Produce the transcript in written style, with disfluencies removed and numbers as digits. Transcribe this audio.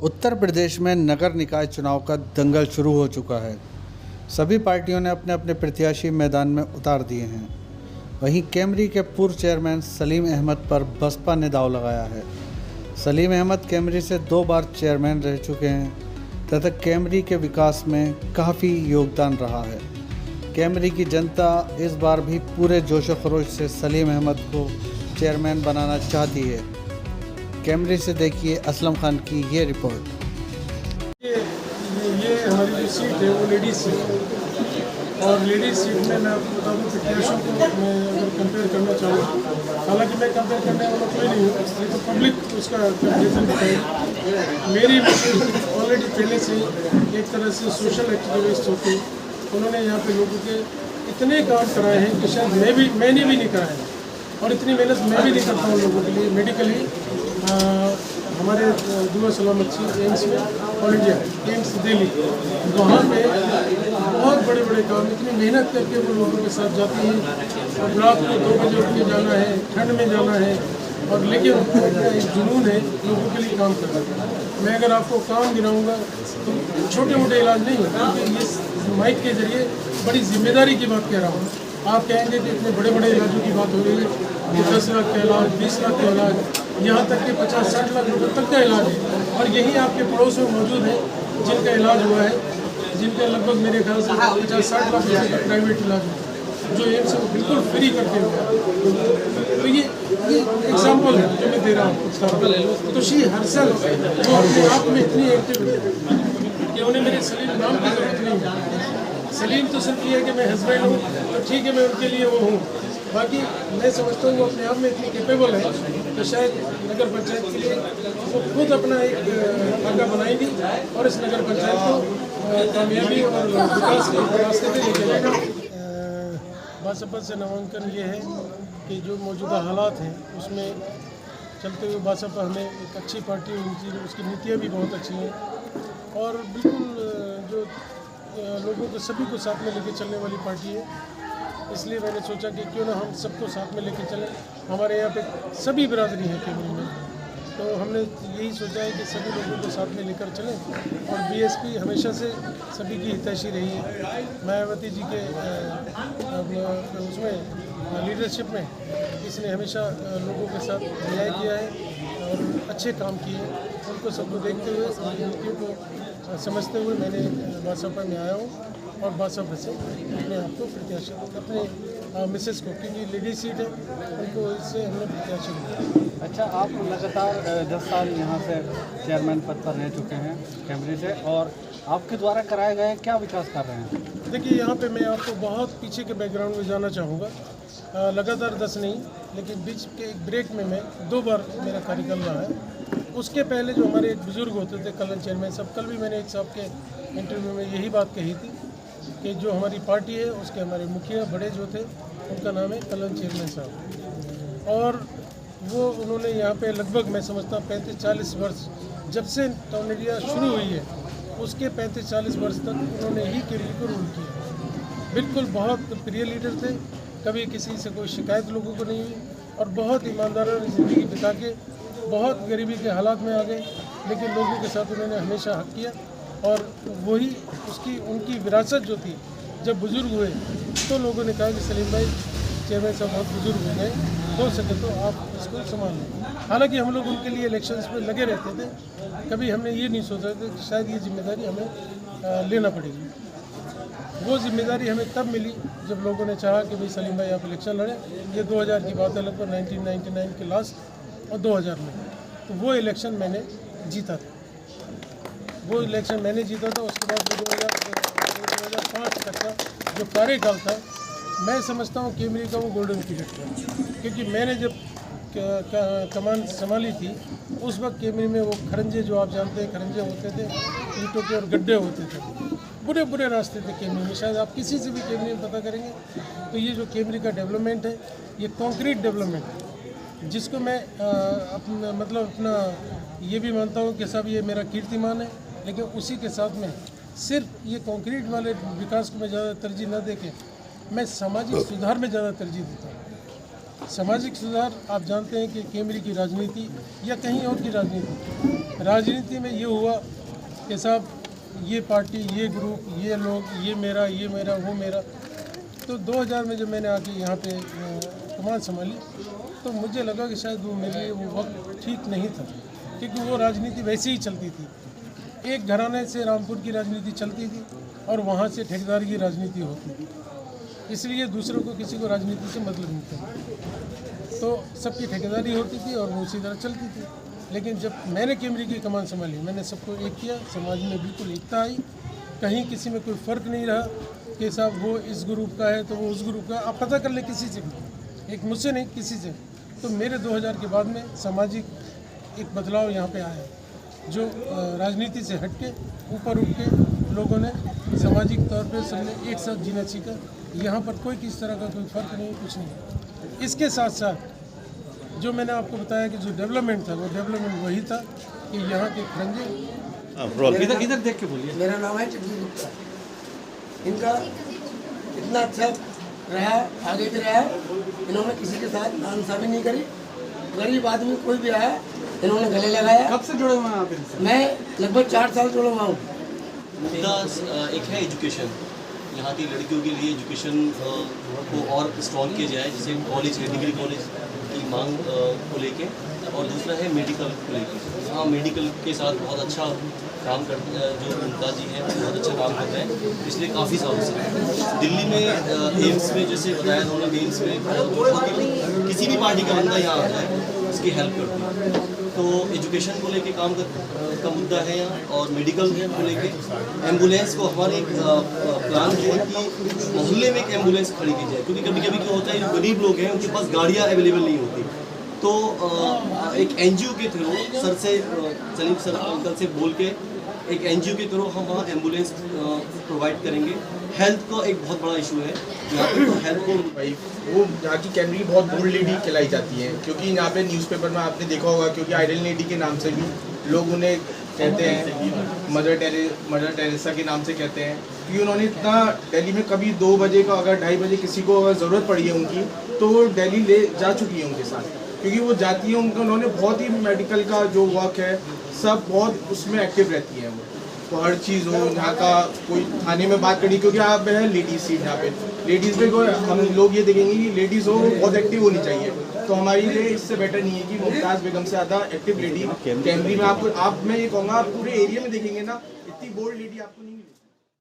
उत्तर प्रदेश में नगर निकाय चुनाव का दंगल शुरू हो चुका है। सभी पार्टियों ने अपने अपने प्रत्याशी मैदान में उतार दिए हैं। वहीं कैमरी के पूर्व चेयरमैन सलीम अहमद पर बसपा ने दांव लगाया है। सलीम अहमद कैमरी से 2 बार चेयरमैन रह चुके हैं तथा कैमरी के विकास में काफ़ी योगदान रहा है। कैमरी की जनता इस बार भी पूरे जोश व खरोश से सलीम अहमद को चेयरमैन बनाना चाहती है। कैमरे से देखिए असलम खान की ये रिपोर्ट। ये हमारी जो सीट है वो लेडीज़ सीट है और लेडीज़ सीट में मैं आपको बता दूँ प्रत्याशियों को मैं अगर कंपेयर करना चाहूँ, हालांकि मैं कंपेयर करने वाला कोई नहीं हूँ, ये तो पब्लिक उसका कंपेरिजन बताएगी। मेरी ऑलरेडी पहले से एक तरह से सोशल एक्टिविस्ट होते, उन्होंने यहाँ पे लोगों के इतने काम कराए हैं कि शायद मैंने भी नहीं कराए हैं और इतनी मेहनत मैं भी नहीं करता हूँ लोगों के लिए। मेडिकली हमारे दुआ सलामत एम्स में ऑल इंडिया एम्स दिल्ली, वहाँ पे बहुत बड़े बड़े काम इतनी मेहनत करके वो लोगों के साथ जाती हैं और रात को 2 बजे उठ के जाना है, ठंड में जाना है और लेकिन एक जुनून है लोगों के लिए काम करना। मैं अगर आपको काम गिनाऊँगा तो छोटे मोटे इलाज नहीं है, क्योंकि इस माइक के जरिए बड़ी जिम्मेदारी की बात कह रहा हूँ। आप कहेंगे कि इतने बड़े बड़े इलाजों की बात हो रही है कि 10 लाख का इलाज, 20 लाख का इलाज, यहाँ तक कि 50-60 लाख रुपये तक का इलाज है और यही आपके पड़ोस में मौजूद है जिनका इलाज हुआ है, जिनका लगभग मेरे ख्याल से 50-60 लाख रुपये का प्राइवेट इलाज होता है, जो एम्स को बिल्कुल फ्री करते हुए। तो ये एग्जाम्पल है जो मैं दे रहा हूँ। तो श्री हर्षल वो अपने आप में इतनी एक्टिव है कि उन्हें मेरे सलीम नाम की जरूरत नहीं है। सलीम तो सिर्फ ये है कि मैं हस्बैंड हूँ तो ठीक है, मैं उनके लिए वो हूँ। बाकी मैं समझता हूँ वो अपने आप में इतनी कैपेबल है तो शायद नगर पंचायत के लिए वो खुद अपना एक खाका बनाएंगी और इस नगर पंचायत को कामयाबी और विकास के रास्ते पर लेके जाएगा। बासपा से नामांकन ये है कि जो मौजूदा हालात हैं उसमें चलते हुए बासपा हमें एक अच्छी पार्टी, उसकी नीतियाँ भी बहुत अच्छी हैं और बिल्कुल जो लोगों को सभी को साथ में लेके चलने वाली पार्टी है। इसलिए मैंने सोचा कि क्यों ना हम सबको साथ में लेके चलें। हमारे यहाँ पे सभी बिरादरी है कैमरी में, तो हमने यही सोचा है कि सभी लोगों को साथ में लेकर चलें और बीएसपी हमेशा से सभी की हितैषी रही है। मायावती जी के उसमें लीडरशिप में इसने हमेशा लोगों के साथ न्याय किया है और अच्छे काम किए। उनको सबको देखते हुए उनकी नीतियों को समझते हुए मैंने बासपा में आया हूँ और बासपा से अपने आप को प्रत्याशी अपने मिसेस को, क्योंकि लेडी सीट है, उनको इससे हमने प्रत्याशी किया। अच्छा, आप लगातार 10 साल यहाँ से चेयरमैन पद पर रह चुके हैं कैमरे से, और आपके द्वारा कराए गए क्या विकास कर रहे हैं? देखिए, यहाँ पे मैं आपको बहुत पीछे के बैकग्राउंड में जाना चाहूँगा। लगातार 10 नहीं, लेकिन बीच के एक ब्रेक में मैं 2 बार मेरा कार्यकाल रहा है। उसके पहले जो हमारे एक बुजुर्ग होते थे कलन चेयरमैन साहब, कल भी मैंने एक साहब के इंटरव्यू में यही बात कही थी कि जो हमारी पार्टी है उसके हमारे मुखिया बड़े जो थे उनका नाम है कलन चेयरमैन साहब, और वो उन्होंने यहाँ पे लगभग मैं समझता हूँ 35-40 वर्ष, जब से टाउन एरिया शुरू हुई है उसके 35-40 वर्ष तक उन्होंने ही कैमरी को रूल किया। बिल्कुल बहुत प्रिय लीडर थे, कभी किसी से कोई शिकायत लोगों को नहीं हुई और बहुत ईमानदाराना ज़िंदगी बिता के बहुत गरीबी के हालात में आ गए, लेकिन लोगों के साथ उन्होंने हमेशा हक किया और वही उनकी विरासत जो थी। जब बुज़ुर्ग हुए तो लोगों ने कहा कि सलीम भाई चेयरमैन साहब बहुत बुज़ुर्ग हो गए, हो सके तो आप इसको संभाल लें। हालांकि हम लोग उनके लिए इलेक्शंस में लगे रहते थे, कभी हमने ये नहीं सोचा था कि शायद ये जिम्मेदारी हमें लेना पड़ेगी। वो जिम्मेदारी हमें तब मिली जब लोगों ने चाहा कि भाई सलीम भाई आप इलेक्शन लड़ें। ये 2000 की बात है, लगभग 1999 के लास्ट और 2000 में, तो वो इलेक्शन मैंने जीता था। वो इलेक्शन मैंने जीता था। उसके बाद 2005 तक का जो कार्यकाल था, मैं समझता हूँ कैमरी का वो गोल्डन पीरियड था, क्योंकि मैंने जब कमान संभाली थी उस वक्त कैमरी में वो खरंजे, जो आप जानते हैं खरंजे होते थे, ईंटों के और गड्ढे होते थे, बुरे बुरे रास्ते थे कैमरी में। शायद आप किसी से भी कैमरी में पता करेंगे तो ये जो कैमरी का डेवलपमेंट है ये कॉन्क्रीट डेवलपमेंट है, जिसको मैं अपना ये भी मानता हूँ कि साहब ये मेरा कीर्तिमान है, लेकिन उसी के साथ में सिर्फ ये कंक्रीट वाले विकास को मैं ज़्यादा तरजीह न देके मैं सामाजिक सुधार में ज़्यादा तरजीह देता हूँ। सामाजिक सुधार आप जानते हैं कि केमरी की राजनीति या कहीं और की राजनीति में ये हुआ कि साहब ये पार्टी, ये ग्रुप, ये लोग, ये मेरा, वो मेरा। तो 2000 में जब मैंने आके यहाँ पे कमान संभाली तो मुझे लगा कि शायद वो मेरे लिए वो वक्त ठीक नहीं था, क्योंकि वो राजनीति वैसे ही चलती थी। एक घराने से रामपुर की राजनीति चलती थी और वहाँ से ठेकेदारी की राजनीति होती थी, इसलिए दूसरों को किसी को राजनीति से मतलब नहीं था। तो सबकी ठेकेदारी होती थी और वो उसी तरह चलती थी। लेकिन जब मैंने केमरी की कमान संभाली, मैंने सबको एक किया, समाज में बिल्कुल एकता आई, कहीं किसी में कोई फ़र्क नहीं रहा कि साहब वो इस ग्रुप का है तो वो उस ग्रुप का। आप पता कर ले किसी से भी, एक मुझसे नहीं किसी से। तो मेरे 2000 के बाद में सामाजिक एक बदलाव यहाँ पे आया, जो राजनीति से हट के ऊपर उठ के लोगों ने सामाजिक तौर पे सबने एक साथ जीना सीखा। यहाँ पर कोई किसी तरह का कोई फ़र्क नहीं, कुछ नहीं। इसके साथ साथ जो मैंने आपको बताया कि जो डेवलपमेंट था, वो डेवलपमेंट वही था कि यहाँ के खरंजे इधर देख के बोलिए। मेरा नाम है चंद्र गुप्ता। इनका इतना अच्छा रहा, आगे भी रहा। इन्होंने किसी के साथ नाइंसाफ़ी नहीं करी। गरीब आदमी कोई भी आया इन्होंने गले लगाया। कब से जुड़े हुए हैं आप इनसे? मैं लगभग 4 साल जुड़ा हुआ हूँ। मुद्दा एक है एजुकेशन। यहाँ की लड़कियों के लिए एजुकेशन को और स्ट्रॉन्ग किया जाए, जैसे कॉलेज है, डिग्री कॉलेज की मांग को लेके, और दूसरा है मेडिकल को लेके। हाँ, मेडिकल के साथ बहुत अच्छा काम करते हैं, जो मुमताज़ जी हैं बहुत अच्छा काम कर रहे हैं पिछले काफ़ी सालों से। दिल्ली में एम्स में जैसे बताया उन्होंने, एम्स में किसी भी पार्टी का बंदा यहाँ आता है उसकी हेल्प करती है। तो एजुकेशन को लेके काम का मुद्दा है यहाँ, और मेडिकल को लेके एम्बुलेंस को हमारे एक प्लान है कि मोहल्ले में एक एम्बुलेंस खड़ी की जाए, क्योंकि कभी कभी क्या होता है, जो गरीब लोग हैं उनके पास गाड़ियाँ अवेलेबल नहीं होती। तो एक एनजीओ के थ्रू सर से, सलीम सर अंकल से बोल के एक एनजीओ के थ्रू हम वहाँ एम्बुलेंस प्रोवाइड करेंगे। हेल्थ का एक बहुत बड़ा इशू है यहाँ पे, तो हेल्थ को भाई वो यहाँ की कैमरी बहुत बोल्ड लेडी खिलाई जाती है, क्योंकि यहाँ पे न्यूज़पेपर में आपने देखा होगा, क्योंकि आइडल लेडी के नाम से भी लोग उन्हें कहते हैं, मदर टेरेसा के नाम से कहते हैं, क्योंकि उन्होंने इतना दिल्ली में कभी 2 बजे का अगर 2:30 बजे किसी को अगर ज़रूरत पड़ी है उनकी, तो वो दिल्ली ले जा चुकी है उनके साथ, क्योंकि वो जाती है उन्होंने बहुत ही मेडिकल का जो वर्क है सब बहुत उसमें एक्टिव रहती है वो। तो हर चीज़ हो, यहाँ का कोई थाने में बात करी, क्योंकि यहाँ पे है लेडीज़ सीट, यहाँ पे लेडीज़ पे कोई हम लोग ये देखेंगे कि लेडीज़ हो बहुत एक्टिव होनी चाहिए। तो हमारे लिए इससे बेटर नहीं है कि मुमताज़ बेगम से ज़्यादा एक्टिव लेडी कैमरी में आपको, मैं ये कहूँगा आप पूरे एरिया में देखेंगे ना, इतनी बोल्ड लेडी आपको नहीं